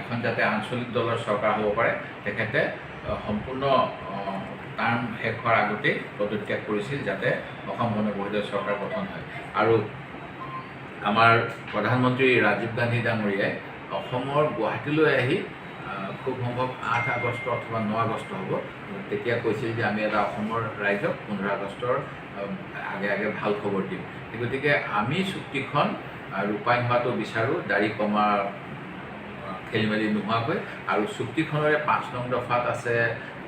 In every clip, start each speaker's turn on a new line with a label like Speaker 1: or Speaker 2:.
Speaker 1: এখন যাতে আঞ্চলিক দলৰ চৰকাৰ হ'ব পাৰে তেখেতে সম্পূৰ্ণ টাৰ্ম শেষ হোৱাৰ আগতেই পদত্যাগ কৰিছিল যাতে অসম গণ পৰিষদৰ চৰকাৰ গঠন হয়। আৰু আমাৰ প্ৰধানমন্ত্ৰী ৰাজীৱ গান্ধী ডাঙৰীয়াই অসমৰ গুৱাহাটীলৈ আহি খুব সম্ভৱ 8 আগষ্ট অথবা 9 আগষ্ট হ'ব তেতিয়া কৈছিল যে আমি এটা অসমৰ ৰাইজক 15 আগষ্টৰ আগে আগে ভাল খবৰ দিম। গতিকে আমি চুক্তিখন ৰূপায়ণ হোৱাটো বিচাৰোঁ, দাড়ি কমা খেলি মেলি নোহোৱাকৈ। আৰু চুক্তিখনৰে 5 নং দফাত আছে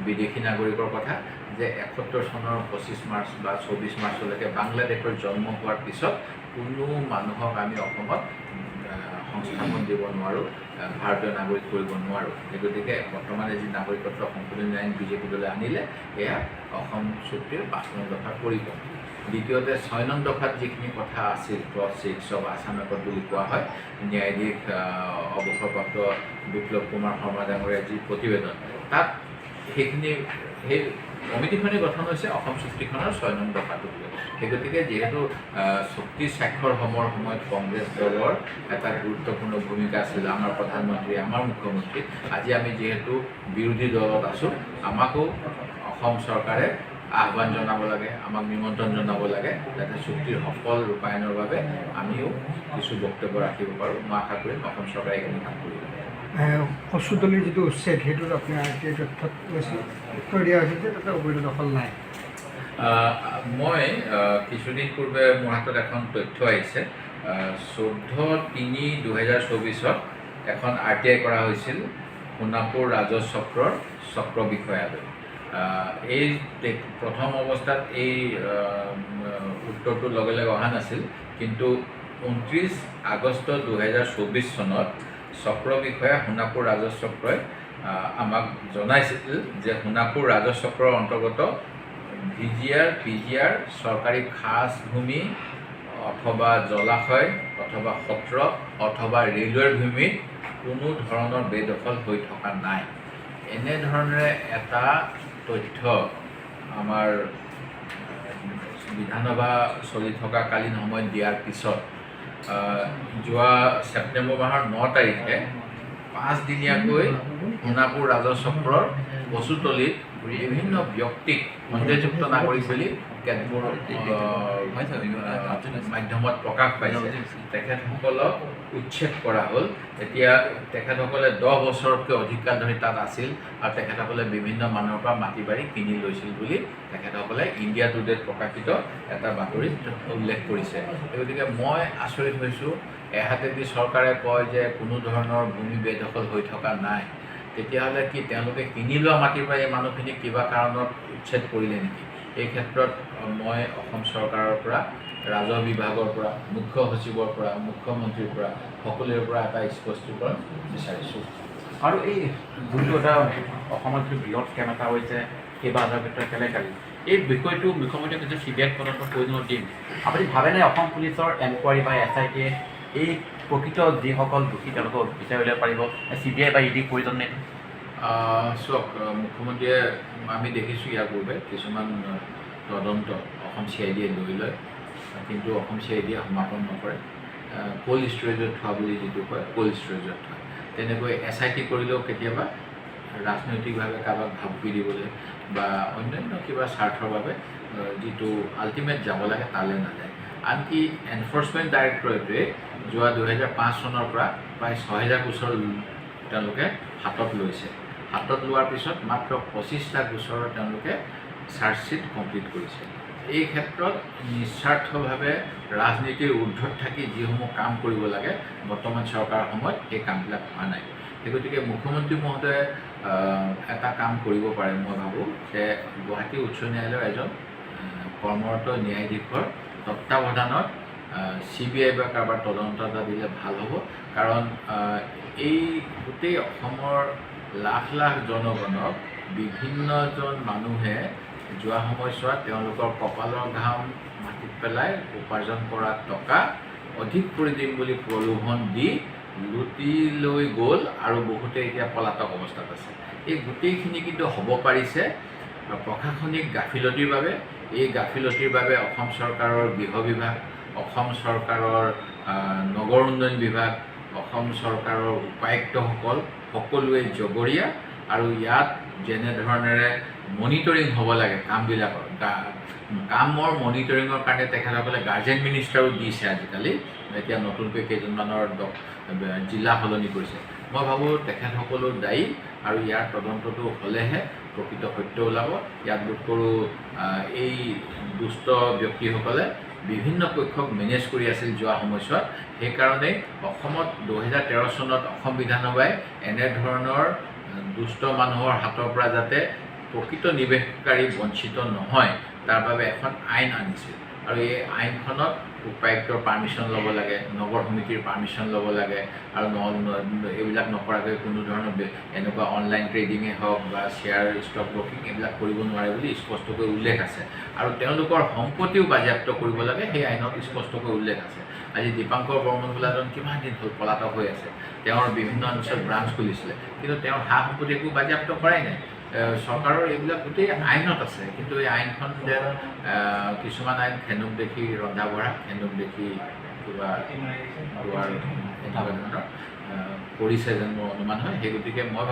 Speaker 1: বিদেশী নাগৰিকৰ কথা যে 71 চনৰ 25 মাৰ্চ বা 24 মাৰ্চলৈকে বাংলাদেশৰ জন্ম হোৱাৰ পিছত কোনো মানুহক আমি অসমত সংস্থাপন দিব নোৱাৰোঁ, ভাৰতীয় নাগৰিক কৰিব নোৱাৰোঁ। গতিকে বৰ্তমানে যি নাগৰিকত্ব সংশোধনী আইন বিজেপি দলে আনিলে এয়া অসম চুক্তিৰ 5 নং দফাত পৰিব। দ্বিতীয়তে 6 নং দফাত যিখিনি কথা আছিল ক্লজ 6 অফ আছাম একৰ্ড বুলি কোৱা হয়, ন্যায়াধীশ অৱসৰপ্ৰাপ্ত বিপ্লৱ কুমাৰ শৰ্মা ডাঙৰীয়াৰ যি প্ৰতিবেদন তাত সেই কমিটিখনে গঠন হৈছে অসম চুক্তিখনৰ 6 নং দফাটোক লৈ। গতিকে যিহেতু চুক্তি স্বাক্ষৰ সময়ত কংগ্ৰেছ দলৰ এটা গুৰুত্বপূৰ্ণ ভূমিকা আছিল, আমাৰ প্ৰধানমন্ত্ৰী, আমাৰ মুখ্যমন্ত্ৰী। আজি আমি যিহেতু বিৰোধী দলত আছোঁ, আমাকো অসম চৰকাৰে আহ্বান জনাব লাগে, আমাক নিমন্ত্ৰণ জনাব লাগে যাতে চুক্তিৰ সফল ৰূপায়ণৰ বাবে আমিও কিছু বক্তব্য ৰাখিব পাৰোঁ। মই আশা কৰিম অসম চৰকাৰে এইখিনি কাম কৰিব।
Speaker 2: কচুতলিৰ যিটো উচ্ছেদ সেইটোত আপোনাৰ তথ্যত উত্তৰ দিয়া হৈছে যে তাতে অবৈধ দখল নাই।
Speaker 1: মই কিছুদিন পূৰ্বে মোৰ হাতত এখন তথ্য আহিছে। 14/3/2024 এখন RTI কৰা হৈছিল সোণাপুৰ ৰাজহ চক্ৰৰ চক্ৰ বিষয়ালৈ। এই প্ৰথম অৱস্থাত এই উত্তৰটো লগে লগে অহা নাছিল, কিন্তু 29 আগষ্ট 2024 চনত চক্ৰ বিষয়া সোণাপুৰ ৰাজহ চক্ৰই আমাক জনাইছিল যে সোণাপুৰ ৰাজহ চক্ৰৰ অন্তৰ্গত VGR, PGR, চৰকাৰী খাছ ভূমি অথবা জলাশয় অথবা সত্ৰ অথবা ৰেলৱেৰ ভূমিত কোনো ধৰণৰ বেদখল হৈ থকা নাই। এনেধৰণেৰে এটা তথ্য আমাৰ বিধানসভা চলি থকাকালীন সময়ত দিয়াৰ পিছত যোৱা ছেপ্টেম্বৰ মাহৰ 9 তাৰিখে 5 দিনীয়াকৈ সোণাপুৰ ৰাজহ চক্ৰৰ কচুতলিত বিভিন্ন ব্যক্তিক সন্দেহযুক্ত নাগৰিক বুলি কেতবোৰ মাধ্যমত প্ৰকাশ পাইছে। তেখেতসকলক উচ্ছেদ কৰা হ'ল। এতিয়া তেখেতসকলে 10 বছৰতকৈ অধিক কাল ধৰি তাত আছিল আৰু তেখেতসকলে বিভিন্ন মানুহৰ পৰা মাটি বাৰী কিনি লৈছিল বুলি তেখেতসকলে ইণ্ডিয়া টুডেত প্ৰকাশিত এটা বাতৰিত উল্লেখ কৰিছে। গতিকে মই আচৰিত হৈছোঁ, এহাতেদি চৰকাৰে কয় যে কোনো ধৰণৰ ভূমি বেদখল হৈ থকা নাই, তেতিয়াহ'লে কি তেওঁলোকে কিনি লোৱা মাটিৰ পৰা এই মানুহখিনিক কিবা কাৰণত উচ্ছেদ কৰিলে নেকি? এই ক্ষেত্ৰত মই অসম চৰকাৰৰ পৰা, ৰাজহ বিভাগৰ পৰা, মুখ্য সচিবৰ পৰা, মুখ্যমন্ত্ৰীৰ পৰা সকলোৰে পৰা এটা স্পষ্টীকৰণ বিচাৰিছোঁ।
Speaker 3: আৰু এই যোনটো এটা অসমত যিটো বৃহৎ স্কেম এটা হৈছে কেইবাহাজাৰ ক্ষেত্ৰত কেলেংকাৰী, এই বিষয়টো মুখ্যমন্ত্ৰীয়ে কৈছে CBI তদন্তৰ প্ৰয়োজনীয় দিম। আপুনি ভাবেনে অসম পুলিচৰ এনকুৱাৰী বা SIT এই প্ৰকৃত যিসকল দোষী তেওঁলোকক বিচাৰি উলিয়াব পাৰিব, CBI বা ED প্ৰয়োজন নেকি?
Speaker 1: চাওক, মুখ্যমন্ত্ৰীয়ে আমি দেখিছোঁ ইয়াৰ পূৰ্বে কিছুমান তদন্ত অসম CID লৈ লয়, কিন্তু অসম CID সমাপন নকৰে। কোল্ড ষ্টৰেজত থোৱা বুলি যিটো কয়, কোল্ড ষ্টৰেজত থয়। তেনেকৈ SIT কৰিলেও কেতিয়াবা ৰাজনৈতিকভাৱে কাৰোবাক ভাবুকি দিবলৈ বা অন্যান্য কিবা স্বাৰ্থৰ বাবে যিটো আল্টিমেট যাব লাগে তালৈ নাযায়। আনকি এনফৰ্চমেণ্ট ডাইৰেক্টৰেটে যোৱা 2005 চনৰ পৰা প্ৰায় 6000 গোচৰ তেওঁলোকে হাতত লৈছে। হাতত লোৱাৰ পিছত মাত্ৰ 25টা গোচৰৰ তেওঁলোকে চাৰ্জশ্বীট কমপ্লিট কৰিছে। এই ক্ষেত্ৰত নিস্বাৰ্থভাৱে ৰাজনীতিৰ ঊৰ্ধত থাকি যিসমূহ কাম কৰিব লাগে বৰ্তমান চৰকাৰৰ সময়ত সেই কামবিলাক হোৱা নাই। গতিকে মুখ্যমন্ত্ৰী মহোদয়ে এটা কাম কৰিব পাৰে, মই ভাবোঁ যে গুৱাহাটী উচ্চ ন্যায়ালয়ৰ এজন কৰ্মৰত ন্যায়াধীশৰ তত্ত্বাৱধানত CBI বা কাৰোবাৰ তদন্ত এটা দিলে ভাল হ'ব। কাৰণ এই গোটেই অসমৰ লাখ লাখ জনগণক বিভিন্নজন মানুহে যোৱা সময়ছোৱাত তেওঁলোকৰ কপালৰ ঘাম মাটিত পেলাই উপাৰ্জন কৰা টকা অধিক কৰি দিম বুলি প্ৰলোভন দি লুটি লৈ গ'ল আৰু বহুতে এতিয়া পলাতক অৱস্থাত আছে। এই গোটেইখিনি কিন্তু হ'ব পাৰিছে প্ৰশাসনিক গাফিলতিৰ বাবে। এই গাফিলতিৰ বাবে অসম চৰকাৰৰ গৃহ বিভাগ, অসম চৰকাৰৰ নগৰ উন্নয়ন বিভাগ, অসম চৰকাৰৰ উপায়ুক্তসকল সকলোৱে জগৰীয়া আৰু ইয়াত যেনেধৰণেৰে মনিটৰিং হ'ব লাগে কামবিলাকৰ কামৰ মনিটৰিঙৰ কাৰণে তেখেতসকলে গাৰ্জেন মিনিষ্টাৰো দিছে আজিকালি এতিয়া নতুনকৈ কেইজনমানৰ জিলা সলনি কৰিছে মই ভাবোঁ তেখেতসকলো দায়ী আৰু ইয়াৰ তদন্তটো হ'লেহে প্ৰকৃত সত্য ওলাব ইয়াত বোধ কৰোঁ এই দুষ্ট ব্যক্তিসকলে বিভিন্ন পক্ষক মেনেজ কৰি আছিল যোৱা সময়ছোৱাত সেইকাৰণে অসমত 2013 চনত অসম বিধানসভাই এনেধৰণৰ দুষ্ট মানুহৰ হাতৰ পৰা যাতে প্ৰকৃত নিৱেশকাৰী বঞ্চিত নহয় তাৰ বাবে এখন আইন আনিছিল আৰু এই আইনখনত উপায়ুক্তৰ পাৰ্মিশ্যন ল'ব লাগে নগৰ সমিতিৰ পাৰ্মিশ্যন ল'ব লাগে আৰু এইবিলাক নকৰাকৈ কোনো ধৰণৰ এনেকুৱা অনলাইন ট্ৰেডিঙে হওক বা শ্বেয়াৰ ষ্টক ব্ৰকিং এইবিলাক কৰিব নোৱাৰে বুলি স্পষ্টকৈ উল্লেখ আছে আৰু তেওঁলোকৰ সম্পত্তিও বাজেয়াপ্ত কৰিব লাগে সেই আইনত স্পষ্টকৈ উল্লেখ আছে আজি দীপাংকৰ বৰ্মন বোলাজন কিমান দিন হ'ল পলাতক হৈ আছে তেওঁৰ বিভিন্ন অঞ্চলত ব্ৰাঞ্চ খুলিছিলে কিন্তু তেওঁৰ সা সম্পত্তি একো বাজেয়াপ্ত কৰাই নাই চৰকাৰৰ এইবিলাক গোটেই আইনত আছে কিন্তু এই আইনখন যেন কিছুমান আইন খেনুক দেখি ৰন্ধা বঢ়া খেনুক দেখি কিবা এনেকুৱা ধৰণৰ কৰিছে যেন মোৰ অনুমান হয় সেই গতিকে মই